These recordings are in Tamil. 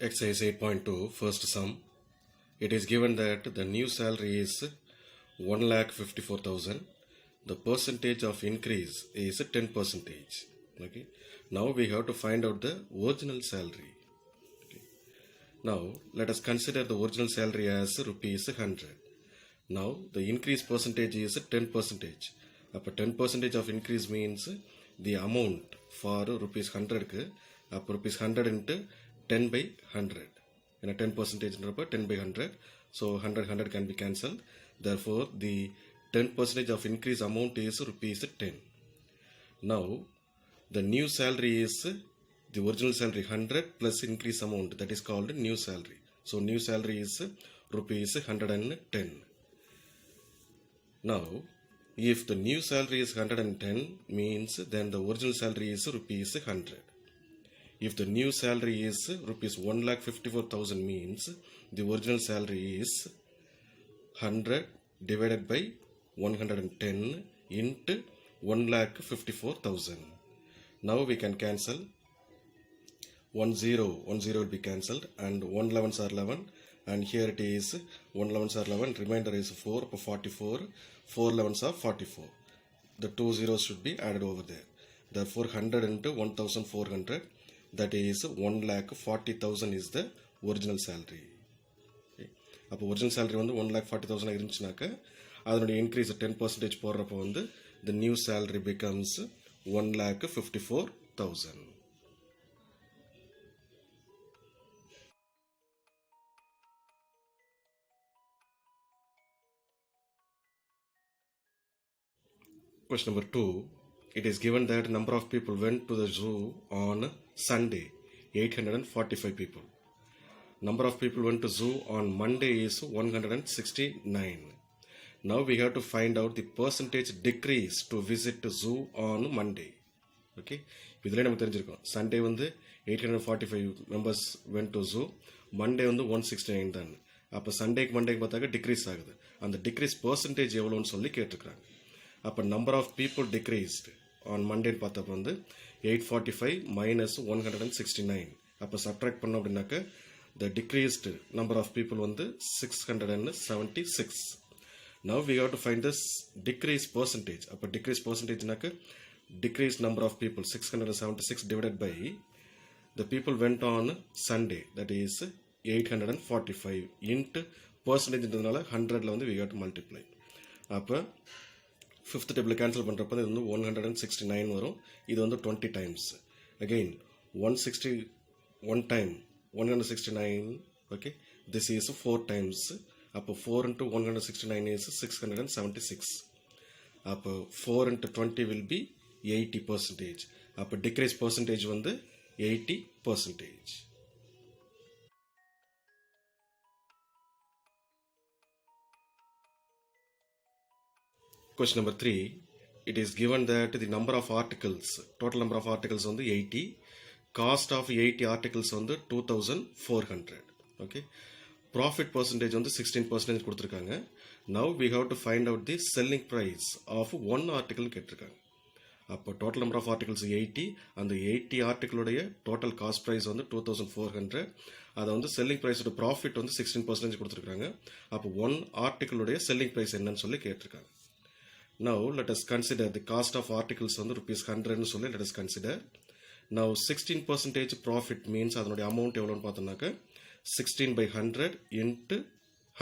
Exercise 8.2, first sum. It is given that the new salary is 1,54,000. The percentage of increase is 10%. Okay. Now we have to find out the original salary. Okay. Now let us consider the original salary as rupees 100. Now the increase percentage is 10%. Up 10% of increase means the amount for rupees 100 up rupees 100 into 10 by 100. In a 10% 10 by 100. So 100 can be cancelled. Therefore the 10% of increase amount is rupees 10. Now the new salary is the original salary 100 plus increase amount, that is called new salary. So new salary is rupees 110. Now if the new salary is 110 means then the original salary is rupees 100. If the new salary is rupees 1,54,000 means the original salary is 100 divided by 110 into 1,54,000. Now we can cancel 10 will be cancelled and 1 11s are 11 and here it is 1 11s are 11, remainder is 4 for 44, 4 11s are 44. The 2 zeros should be added over there. Therefore 100 into 1,400, that is 1,40,000 is the original salary. Okay. அப்போ original salary வந்து 1,40,000 இருந்துச்சுனாக்க அதனுடைய increase 10% போடுறப்போ வந்து the new salary becomes 1,54,000. Question number 2. It is given that number of people went to the zoo on Sunday, 845 people. Number of people went to zoo on Monday is 169. Now we have to find out the percentage decrease to visit the zoo on Monday. Okay, இதிலே நமக்கு தெரிஞ்சிருக்கும் Sunday வந்து 845 members went to zoo, Monday வந்து 169 தான். அப்போ சண்டேக்கு மண்டேக்கு பார்த்தாக்க டிக்ரீஸ் ஆகுது. அந்த டிக்ரீஸ் பர்சன்டேஜ் எவ்வளோன்னு சொல்லி கேட்டிருக்கிறாங்க. அப்போ number of people decreased on மண்டேன்னு பார்த்தப்போ வந்து 845 மைனஸ் 169. அப்போ சப்ட்ராக்ட் பண்ணோம் அப்படின்னாக்க the decreased number of people வந்து 676. Now we have to find this decrease percentage. அப்போ டிக்ரீஸ் பர்சன்டேஜ்னாக்க decrease number of people 676 divided by the people went on Sunday, that is 845 into பர்சன்டேஜ்ன்றதுனால 100ல் வந்து வி ஹவ் டு மல்டிப்ளை. அப்போ ஃபிஃப்த் டேபிள் கேன்சல் பண்ணுறப்ப இது வந்து 169 வரும். இது வந்து 20 times. Again 161 time 169. Okay, this is 4 times. அப்போ 4 into 169 is 676. அப்போ 4 into 20 will be 80%. அப்போ டிக்ரீஸ் பர்சன்டேஜ் வந்து 80%. Question number 3. It is given that the number of articles, total number of articles on the 80, cost of 80 articles on the 2,400. Okay, profit percentage on the 16% கொடுத்திருக்காங்க. Now we have to find out the selling price of one article கேட்டிருக்காங்க. அப்போ total number of articles 80, அந்த 80 ஆர்டிக்கிளுடைய total cost price வந்து 2,400. அதை வந்து selling price ஓட profit வந்து 16% கொடுத்திருக்காங்க. அப்போ one ஆர்டிக்கிளுடைய selling price என்னன்னு சொல்லி கேட்டிருக்காங்க. Now let us consider the cost of articles on the rupees 100 னு சொல்லி let us consider. Now 16% profit means அதனுடைய amount எவ்வளோன்னு பார்த்தோம்னாக்க 16 by 100 into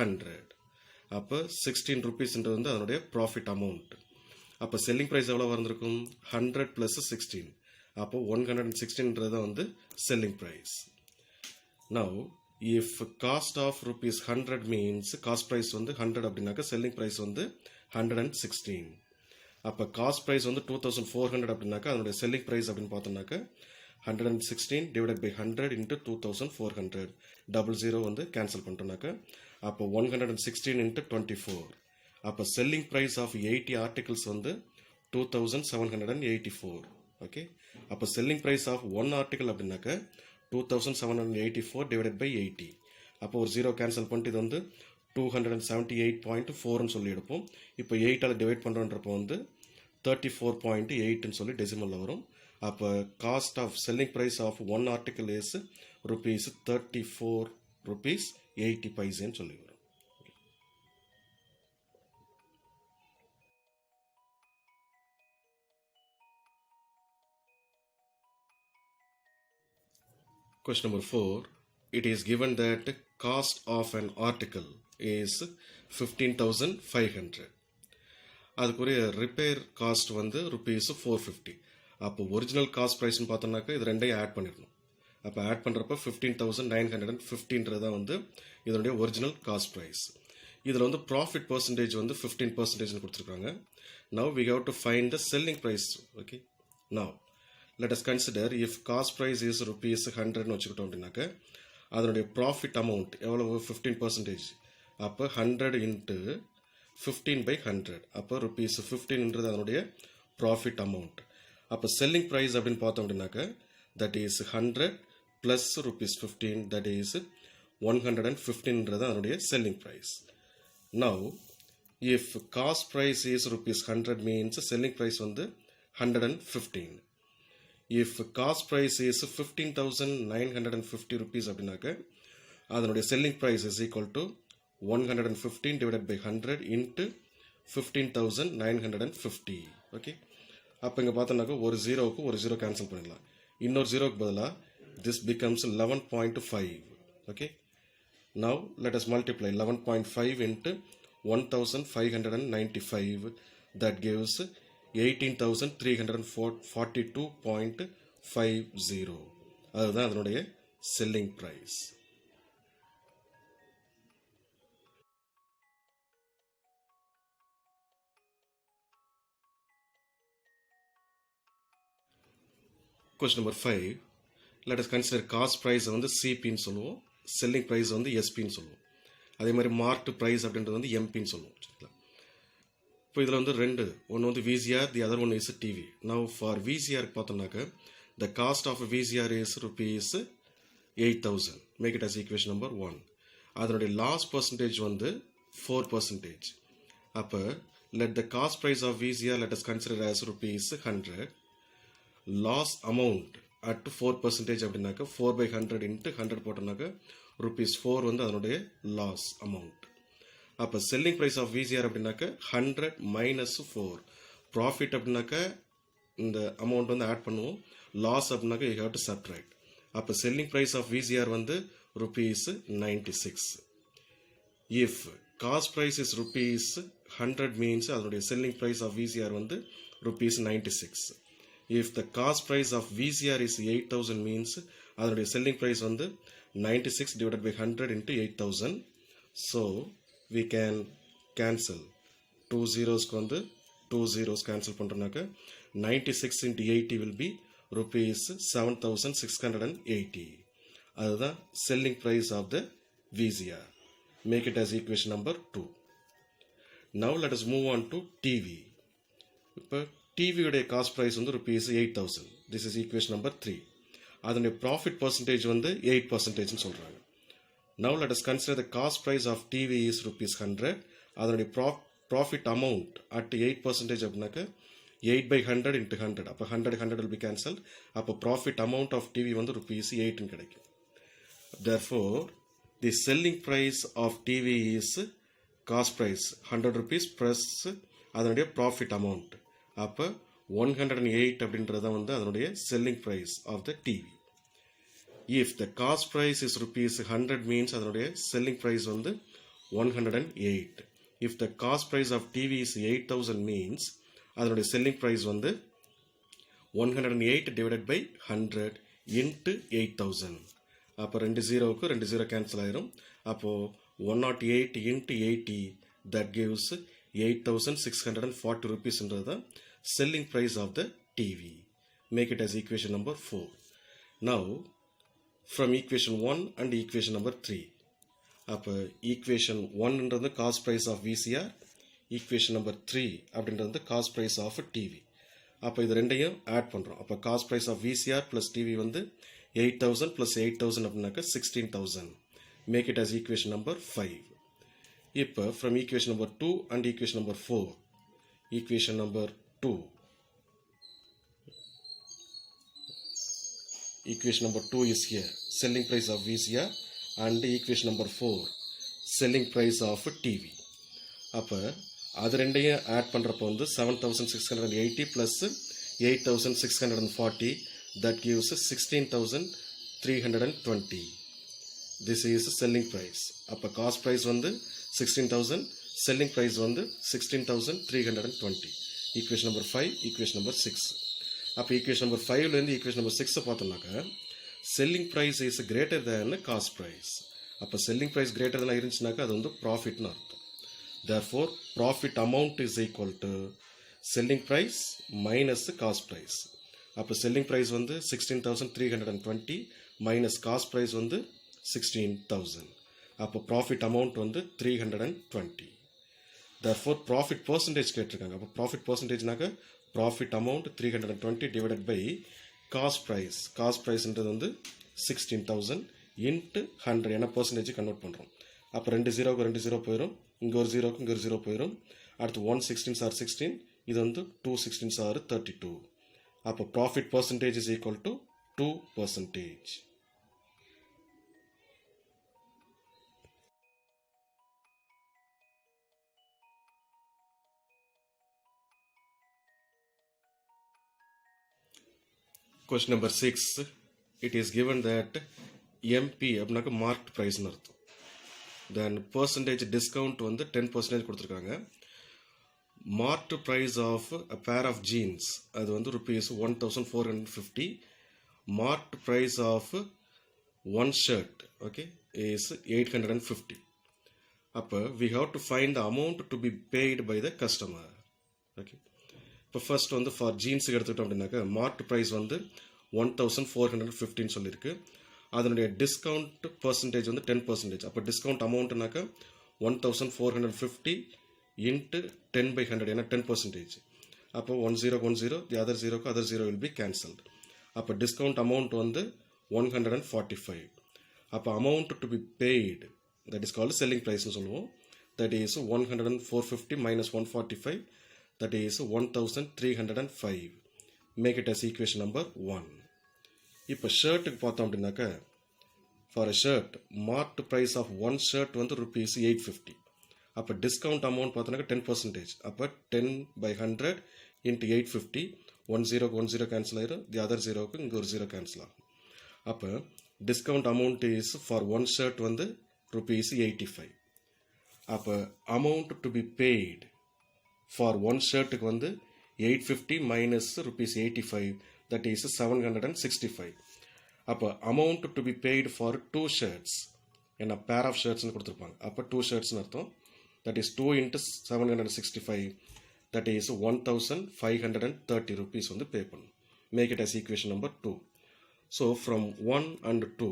100. அப்போ 16 rupeesன்றது வந்து அதனுடைய profit amount. அப்போ selling price எவ்வளோ வந்திருக்கும் 100 plus 16. அப்போ 116ன்றது வந்து selling price. Now if cost of rupees 100 means cost price வந்து 100 அப்படின்னாக்க selling price வந்து 116. அப்போ காஸ்ட் ப்ரைஸ் வந்து 2,400 அப்படின்னாக்கா அதனுடைய செல்லிங் ப்ரைஸ் அப்படின்னு பார்த்தோம்னாக்க 116 டிவைடட் பை 100 இன்ட்டு 2,400. 00 வந்து கேன்சல் பண்ணிட்டோம்னாக்க அப்போ 116 இன்ட்டு 24. அப்போ செல்லிங் ப்ரைஸ் ஆஃப் 80 ஆர்டிகிள்ஸ் வந்து 2,784. ஓகே, அப்போ selling price of one article அப்படின்னாக்க 2,784 டிவைடட் பை 80. அப்போ ஒரு 0 கேன்சல் பண்ணிட்டு இது வந்து 278.4 சொல்லி எடுப்போம். இப்போ 8ஆல் டிவைட் பண்ணுறன்றப்போ வந்து 34.8 சொல்லி டெசிமலில் வரும். அப்போ cost of selling price of one article is rupees 34 rupees 80 பைசேன்னு சொல்லி வரும். Question number 4. It is given that cost of an article is 15,500. அதுக்குரிய ரிப்பேர் காஸ்ட் வந்து rupees 450. அப்போ ஒரிஜினல் காஸ்ட் ப்ரைஸ்னு பார்த்தோம்னாக்கா இது ரெண்டையும் ஆட் பண்ணிடணும். அப்போ ஆட் பண்ணுறப்ப 15,915 தான் வந்து இதனுடைய ஒரிஜினல் காஸ்ட் ப்ரைஸ். இதில் வந்து ப்ராஃபிட் பர்சன்டேஜ் வந்து 15% கொடுத்துருக்காங்க. Now we have to find the selling price. Okay. Now let us consider if cost price is rupees 100 னு வச்சுக்கிட்டோம் அப்படின்னாக்க அதனுடைய ப்ராஃபிட் அமௌண்ட் எவ்வளவு 15%. அப்போ 100 இன்ட்டு 15/100 அப்போ rupees 15ன்றது அதனுடைய ப்ராஃபிட் அமௌண்ட். அப்போ செல்லிங் ப்ரைஸ் அப்படின்னு பார்த்தோம் அப்படின்னாக்க that is 100 plus rupees 15 that is 115ன்றது அதனுடைய selling price. Now if cost price is rupees 100 means selling price வந்து 115. If cost price is 15,950 rupees அப்படின்னாக்க அதனுடைய selling price is equal to 115 divided by 100 into 15,950. Okay, அப்போ இங்கே பார்த்தோம்னாக்க ஒரு ஜீரோவுக்கு ஒரு ஜீரோ கேன்சல் பண்ணிடலாம். இன்னொரு ஜீரோவுக்கு பதிலாக this becomes 11.5. Okay, now let us multiply 11.5 into 1,595 that gives 18,342.50. அதுதான் அதனுடைய selling price. Question number 5. Let us consider cost price வந்து சிபின்னு சொல்லுவோம், செல்லிங் ப்ரைஸ் வந்து எஸ்பின்னு சொல்லுவோம். அதே மாதிரி மார்க்டு ப்ரைஸ் அப்படின்றது வந்து எம்பின்னு சொல்லுவோம். இப்போ இதில் வந்து ரெண்டு, ஒன்று வந்து VCR, the other one is TV. Now for விசிஆருக்கு பார்த்தோம்னாக்க the cost of VCR is rupees 8,000. Make it as equation number 1. அதனுடைய லாஸ் பர்சன்டேஜ் வந்து 4%. அப்போ let the cost price of VCR let us consider as rupees 100. Loss amount at 4% அப்படின்னாக்க 4/100 இன்ட்டு 100 போட்டோம்னாக்க rupees 4 வந்து அதனுடைய லாஸ் அமௌண்ட். அப்போ செல்லிங் ப்ரைஸ் ஆஃப் விசிஆர் அப்படின்னாக்க 100 minus 4. ப்ராஃபிட் அப்படின்னாக்க இந்த அமௌண்ட் வந்து ஆட் பண்ணுவோம், லாஸ் அப்படின்னாக்க யூ ஹேவ் டு சப்ட்ராக்ட். அப்போ செல்லிங் ப்ரைஸ் ஆஃப் விசிஆர் வந்து rupees 96. If cost price is rupees 100 means அதனுடைய செல்லிங் ப்ரைஸ் ஆஃப் விசிஆர் வந்து rupees 96. If the cost price of VCR is 8,000 means அதனுடைய selling price வந்து 96 divided by 100 into 8,000. So we can cancel 2 zeros வந்து 2 zeros cancel பண்றோம்னாக்க 96 into 80 will be rupees 7,680. அதுதான் selling price of the VCR. Make it as equation number 2. Now let us move on to TV. இப்போ டிவியுடைய காஸ்ட் ப்ரைஸ் வந்து rupees 8,000. This is equation number 3. அதனுடைய ப்ராஃபிட் பர்சன்டேஜ் வந்து 8%ன்னு சொல்கிறாங்க. Now let us consider the cost price of TV is rupees 100. அதனுடைய ப்ராஃபிட் அமௌண்ட் அட் 8% அப்படின்னாக்க 8/100 into 100. அப்போ 100 will be cancelled. அப்போ ப்ராஃபிட் அமௌண்ட் ஆஃப் டிவி வந்து rupees 8ன்னு கிடைக்கும். Therefore the selling price of TV is cost price 100 rupees plus அதனுடைய ப்ராஃபிட் அமௌண்ட். அப்போ 108 அப்படின்றது வந்து அதனுடைய selling price of the TV. If the cost price is rupees 100 means அதனுடைய செல்லிங் ப்ரைஸ் வந்து 108. If the cost price of TV is 8,000 means அதனுடைய செல்லிங் ப்ரைஸ் வந்து 108 டிவைடட் பை 100 இன்ட்டு 8,000. அப்போ 2 ஜீரோவுக்கு 2 ஜீரோ கேன்சல் ஆயிரும். அப்போது 108 இன்ட்டு 80 that gives 8,640 rupeesன்றது தான் selling price of the TV. Make it as equation number 4. Now from equation 1 and equation number 3. அப்போ equation 1ன்றது cost price of VCR, equation number 3 அப்படின்றது cost price of TV. அப்போ இது ரெண்டையும் ஆட் பண்ணுறோம். அப்போ cost price of VCR plus TV வந்து 8,000 plus 8,000 அப்படின்னாக்க 16,000. Make it as equation number 5. இப்போ from equation number 2 and equation number 4. Equation number 2. equation number 2 is here, selling price of VCR, and equation number 4, selling price of TV. அப்போ அது ரெண்டையும் ஆட் பண்ணுறப்போ வந்து 7,680 plus 8,640, that gives 16,320. This is selling price. அப்போ காஸ்ட் ப்ரைஸ் வந்து 16,000, selling price வந்து 16,320. Equation number 5, equation number 6. அப்போ ஈக்குவேஷன் நம்பர் 5லேருந்து ஈக்குவேஷன் நம்பர் 6 பார்த்தோம்னாக்கா selling price is greater than cost price. அப்போ செல்லிங் ப்ரைஸ் கிரேட்டர் தேன் இருந்துச்சுனாக்கா அது வந்து ப்ராஃபிட்னு அர்த்தம். therefore profit amount is equal to selling price minus cost price. அப்போ selling price வந்து 16,320 minus cost price வந்து 16,000. அப்போ profit amount வந்து 320. therefore profit percentage கேட்டிருக்காங்க. அப்போ profit percentageனாக்க profit amount 320 divided by cost price. cost priceன்றது வந்து 16,000 into 100, ஏன்னா percentage கன்வெர்ட் பண்ணுறோம். அப்போ 2 ஜீரோக்கு 2 ஜீரோ போயிடும், இங்கே ஒரு ஜீரோக்கு இங்கே ஒரு ஜீரோ போயிடும். அடுத்து 1 16s are 16, இது வந்து 2 16s are 32. அப்போ profit percentage is equal to 2%. Question number 6, it is given that MP அப்படின்னாக்க மார்க்ட் ப்ரைஸ்னு அர்த்தம். தென் பர்சன்டேஜ் டிஸ்கவுண்ட் வந்து 10% கொடுத்துருக்காங்க. Marked price of a pair of jeans அது வந்து rupees 1,450. Marked price of one shirt okay is 850. அப்போ we have to find the amount to be paid by the customer. Okay, இப்போ ஃபர்ஸ்ட் வந்து ஃபார் ஜீன்ஸுக்கு எடுத்துக்கிட்டோம் அப்படின்னாக்கா மார்க்ட் ப்ரைஸ் வந்து 1,450 சொல்லியிருக்கு. அதனுடைய டிஸ்கவுண்ட் பர்சன்டேஜ் வந்து 10%. அப்போ டிஸ்கவுண்ட் அமௌண்ட்னாக்கா 1,450 into 10/100, ஏன்னா 10%. அப்போ 1010, தி அதர் ஜீரோக்கு other zero will be cancelled. அப்போ டிஸ்கவுண்ட் அமௌண்ட் வந்து 145. அப்போ amount to be paid, that is called selling ப்ரைஸ்னு சொல்லுவோம். தட் இஸ் 10450 minus 145, that is 1,305. Make it as equation number 1. இப்போ ஷர்ட்டுக்கு பார்த்தோம் அப்படின்னாக்கா for a shirt marked price of one shirt வந்து rupees 850. அப்போ டிஸ்கவுண்ட் அமௌண்ட் பார்த்தோன்னாக்கா 10%. அப்போ 10/100 into 850, 1 ஜீரோக்கு 1 ஜீரோ கேன்சல் ஆயிரும், தி அதர் ஜீரோக்கு இங்கே ஒரு ஜீரோ கேன்சல் ஆகும். அப்போ discount amount is for one shirt வந்து rupees 85. அப்போ amount to be paid for one ஷர்ட்டுக்கு வந்து 850 minus rupees 85, that is 765. அப்போ amount to be paid for 2 shirts, ஏன்னா பேர் ஆஃப் ஷர்ட்ஸ்னு கொடுத்துருப்பாங்க. அப்போ 2 ஷர்ட்ஸ்னு அர்த்தம். தட் இஸ் 2 into 765, that is 1,530 rupees வந்து பே பண்ணும். Make it as equation number 2. So from 1 and 2,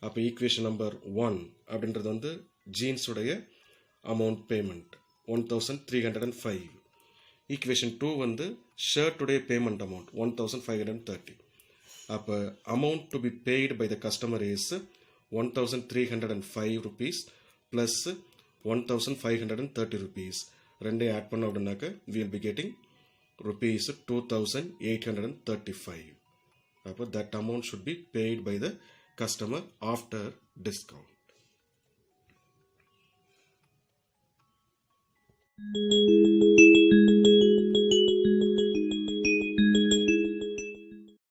அப்போ ஈக்குவேஷன் நம்பர் 1 அப்படின்றது வந்து ஜீன்ஸுடைய அமௌண்ட் பேமெண்ட் 1,305. ஈக்குவேஷன் 2 வந்து ஷர்ட்டுடைய பேமெண்ட் அமௌண்ட் 1,530. அப்போ amount to be paid by the customer is 1,305 rupees plus 1,530 rupees. ரெண்டையும் ஆட் பண்ணோம் அப்படின்னாக்க we will be getting rupees 2,835. அப்போ that amount should be paid by the customer after discount.